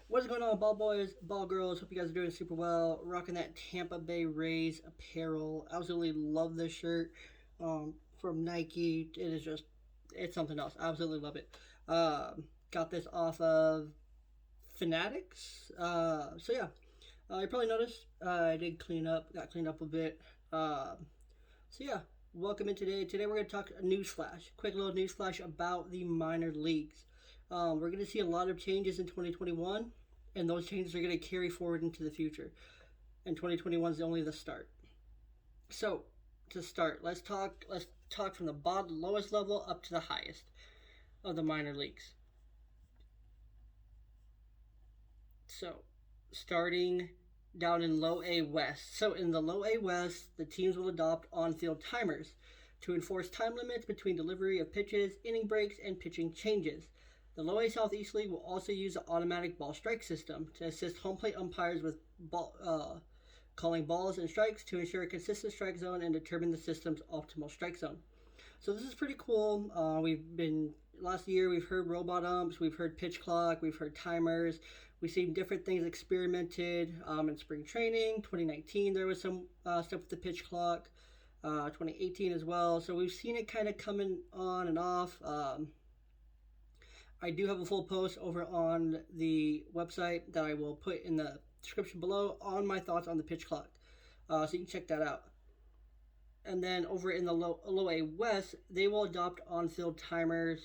What's going on, ball boys, ball girls? Hope you guys are doing super well. Rocking that Tampa Bay Rays apparel. Absolutely love this shirt from Nike. It's something else. Absolutely love it. Got this off of Fanatics. You probably noticed I did got cleaned up a bit. So welcome in today. Today we're going to talk a news flash, quick little news flash about the minor leagues. We're going to see a lot of changes in 2021, and those changes are going to carry forward into the future. And 2021 is only the start. So to start, let's talk from the bottom, lowest level up to the highest of the minor leagues. So starting down in low A West. So in the low A West, the teams will adopt on-field timers to enforce time limits between delivery of pitches, inning breaks, and pitching changes. The low A Southeast League will also use the automatic ball strike system to assist home plate umpires with calling balls and strikes to ensure a consistent strike zone and determine the system's optimal strike zone. So this is pretty cool. Last year we've heard robot umps, we've heard pitch clock, we've heard timers. We've seen different things experimented in spring training. 2019 there was some stuff with the pitch clock. 2018 as well. So we've seen it kind of coming on and off. I do have a full post over on the website that I will put in the description below on my thoughts on the pitch clock. So you can check that out. And then over in the low A West, they will adopt on-field timers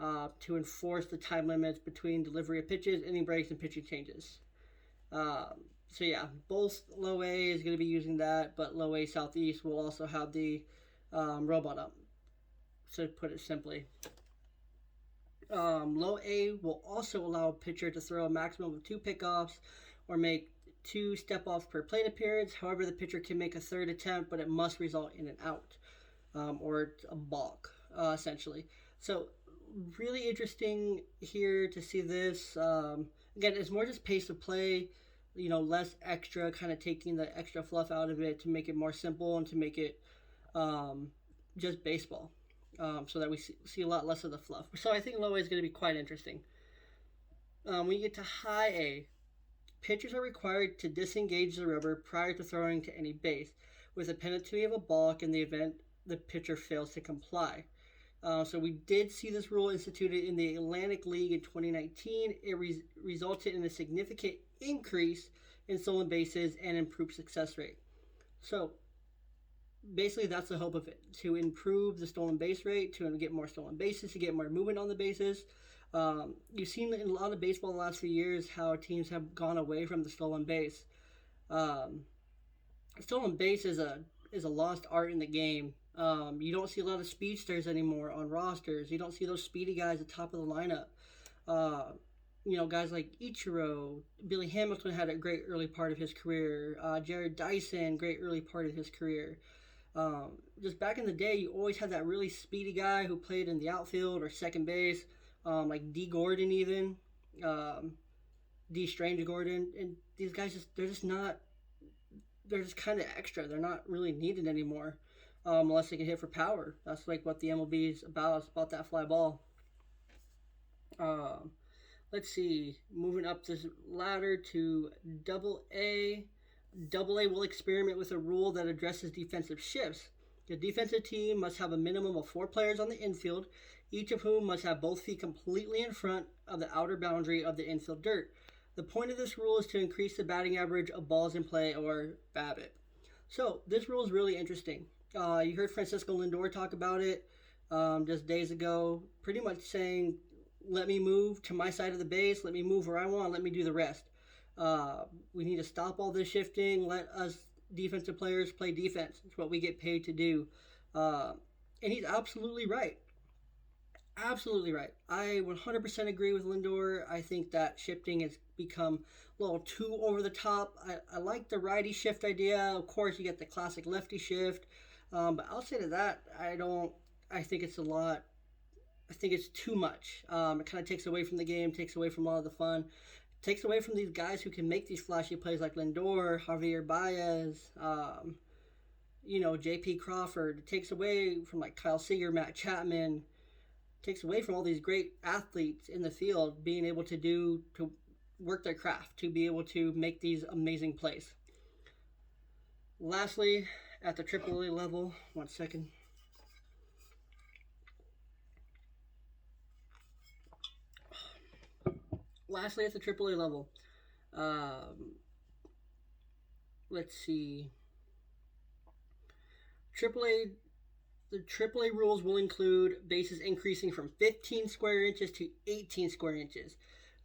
to enforce the time limits between delivery of pitches, inning breaks, and pitching changes. Both low A is going to be using that, but low A Southeast will also have the robot up. So to put it simply, low A will also allow a pitcher to throw a maximum of 2 pickoffs or make 2 step-offs per plate appearance. However, the pitcher can make a third attempt, but it must result in an out or a balk, essentially. So really interesting here to see this. Again, it's more just pace of play, less extra, kind of taking the extra fluff out of it to make it more simple and to make it just baseball. So that we see a lot less of the fluff. So I think low A is going to be quite interesting. When you get to high A, pitchers are required to disengage the rubber prior to throwing to any base, with a penalty of a balk in the event the pitcher fails to comply. So we did see this rule instituted in the Atlantic League in 2019. It resulted in a significant increase in stolen bases and improved success rate. So basically that's the hope of it, to improve the stolen base rate, to get more stolen bases, to get more movement on the bases. You've seen in a lot of baseball the last few years how teams have gone away from the stolen base. Stolen base is a lost art in the game. You don't see a lot of speedsters anymore on rosters. You don't see those speedy guys at the top of the lineup. Guys like Ichiro, Billy Hamilton had a great early part of his career. Jared Dyson, great early part of his career. Just back in the day, you always had that really speedy guy who played in the outfield or second base, like D. Gordon even, D. Strange Gordon, and these guys they're just kind of extra. They're not really needed anymore, unless they can hit for power. That's like what the MLB is about. It's about that fly ball. Let's see. Moving up this ladder to Double A. Double A will experiment with a rule that addresses defensive shifts. The defensive team must have a minimum of 4 players on the infield, each of whom must have both feet completely in front of the outer boundary of the infield dirt. The point of this rule is to increase the batting average of balls in play, or BABIP. So this rule is really interesting. You heard Francisco Lindor talk about it just days ago, pretty much saying, let me move to my side of the base, let me move where I want, let me do the rest. We need to stop all this shifting, let us defensive players play defense. It's what we get paid to do. And he's absolutely right. Absolutely right. I 100% agree with Lindor. I think that shifting has become a little too over the top. I like the righty shift idea. Of course, you get the classic lefty shift. But outside of that, I think it's a lot. I think it's too much. It kind of takes away from the game, takes away from a lot of the fun, takes away from these guys who can make these flashy plays like Lindor, Javier Baez, J.P. Crawford. It takes away from like Kyle Seager, Matt Chapman. Takes away from all these great athletes in the field being able to work their craft to be able to make these amazing plays. Lastly, at the AAA level, one second. Lastly, at the AAA level, um, let's see. AAA The AAA rules will include bases increasing from 15 square inches to 18 square inches.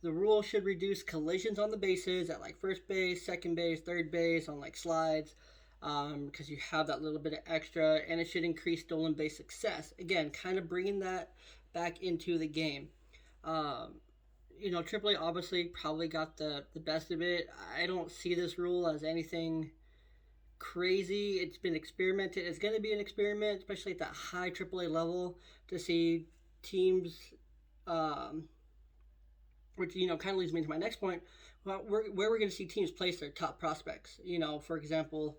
The rule should reduce collisions on the bases at like first base, second base, third base, on like slides, because you have that little bit of extra, and it should increase stolen base success. Again, kind of bringing that back into the game. Um, AAA obviously probably got the best of it. I don't see this rule as anything crazy. It's been experimented. It's going to be an experiment, especially at that high AAA level, to see teams, um, which kind of leads me to my next point. Well, where we're going to see teams place their top prospects. For example,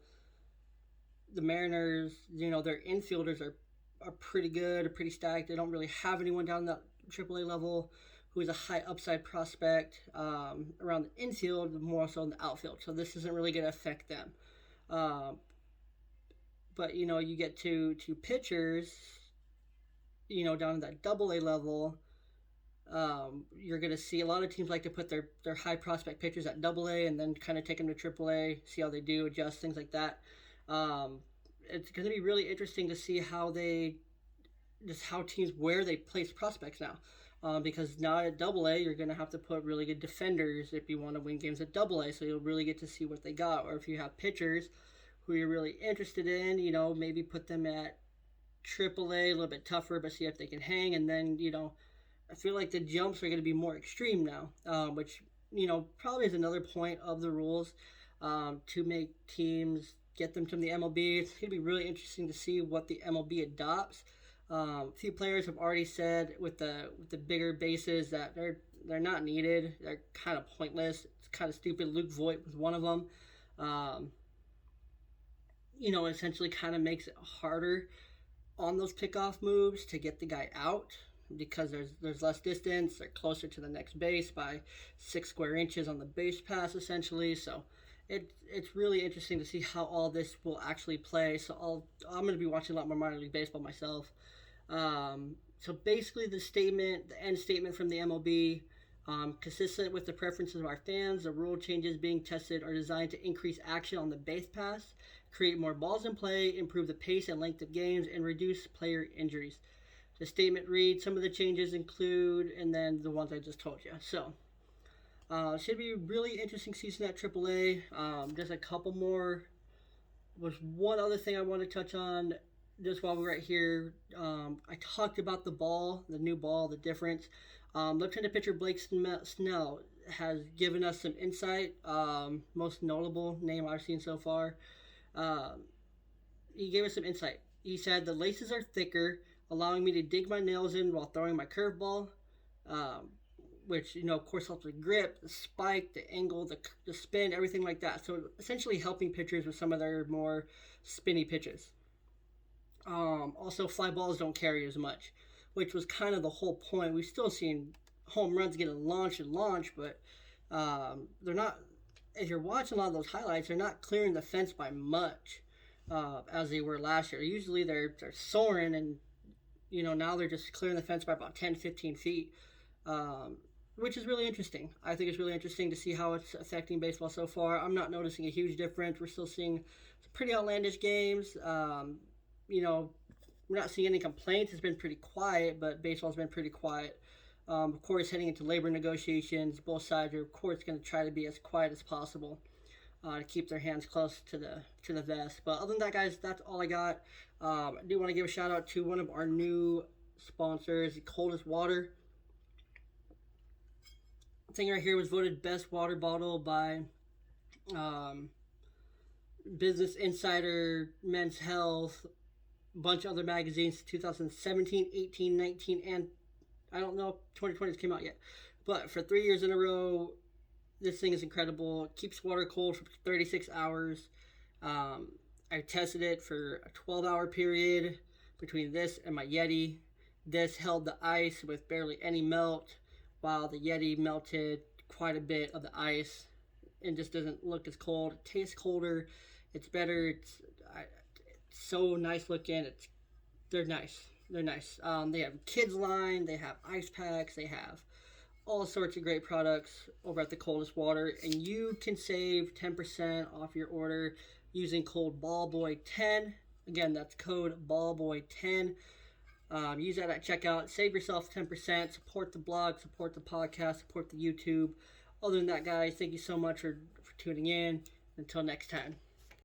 the Mariners. Their infielders are pretty good, are pretty stacked. They don't really have anyone down that AAA level who is a high upside prospect around the infield, more so in the outfield. So this isn't really going to affect them. Um, but you get to pitchers, down in that AA level. You're going to see a lot of teams like to put their high prospect pitchers at AA and then kind of take them to AAA, see how they do, adjust, things like that. It's going to be really interesting to see how teams, where they place prospects now. Because now at AA, you're going to have to put really good defenders if you want to win games at AA. So you'll really get to see what they got. Or if you have pitchers who you're really interested in, maybe put them at AAA, a little bit tougher, but see if they can hang. And then, I feel like the jumps are going to be more extreme now, which, probably is another point of the rules to make teams get them to the MLB. It's going to be really interesting to see what the MLB adopts. A few players have already said with the bigger bases that they're not needed. They're kind of pointless. It's kind of stupid. Luke Voigt was one of them. Essentially kind of makes it harder on those pickoff moves to get the guy out because there's less distance. They're closer to the next base by 6 square inches on the base pass essentially. So it's really interesting to see how all this will actually play. So I'm going to be watching a lot more minor league baseball myself. So basically the end statement from the MLB, consistent with the preferences of our fans, the rule changes being tested are designed to increase action on the base pass, create more balls in play, improve the pace and length of games, and reduce player injuries. The statement reads, some of the changes include, and then the ones I just told you. So, should be a really interesting season at AAA. Just a couple more. Was one other thing I want to touch on just while we're right here. I talked about the new ball, the difference. Left-handed pitcher Blake Snell has given us some insight. Most notable name I've seen so far. He gave us some insight. He said, the laces are thicker, allowing me to dig my nails in while throwing my curveball, which, of course, helps with grip, the spike, the angle, the spin, everything like that. So essentially helping pitchers with some of their more spinny pitches. Also, fly balls don't carry as much, which was kind of the whole point. We've still seen home runs getting launched, but they're not, as you're watching a lot of those highlights, they're not clearing the fence by much as they were last year. Usually they're soaring, and now they're just clearing the fence by about 10, 15 feet, which is really interesting. I think it's really interesting to see how it's affecting baseball so far. I'm not noticing a huge difference. We're still seeing some pretty outlandish games. We're not seeing any complaints. It's been pretty quiet, but baseball's been pretty quiet. Of course, heading into labor negotiations, both sides are, of course, going to try to be as quiet as possible to keep their hands close to the vest. But other than that, guys, that's all I got. I do want to give a shout out to one of our new sponsors, Coldest Water. The thing right here was voted best water bottle by Business Insider, Men's Health, a bunch of other magazines, 2017, 18, 19, and I don't know if 2020 came out yet. But for 3 years in a row, this thing is incredible. It keeps water cold for 36 hours. I tested it for a 12-hour period between this and my Yeti. This held the ice with barely any melt, while the Yeti melted quite a bit of the ice and just doesn't look as cold. It tastes colder. It's better. It's so nice looking. They're nice. They're nice. They have kids line. They have ice packs. They have all sorts of great products over at the Coldest Water, and you can save 10% off your order using code BALLBOY10. Again, that's code BALLBOY10. Use that at checkout. Save yourself 10%. Support the blog. Support the podcast. Support the YouTube. Other than that, guys, thank you so much for tuning in. Until next time.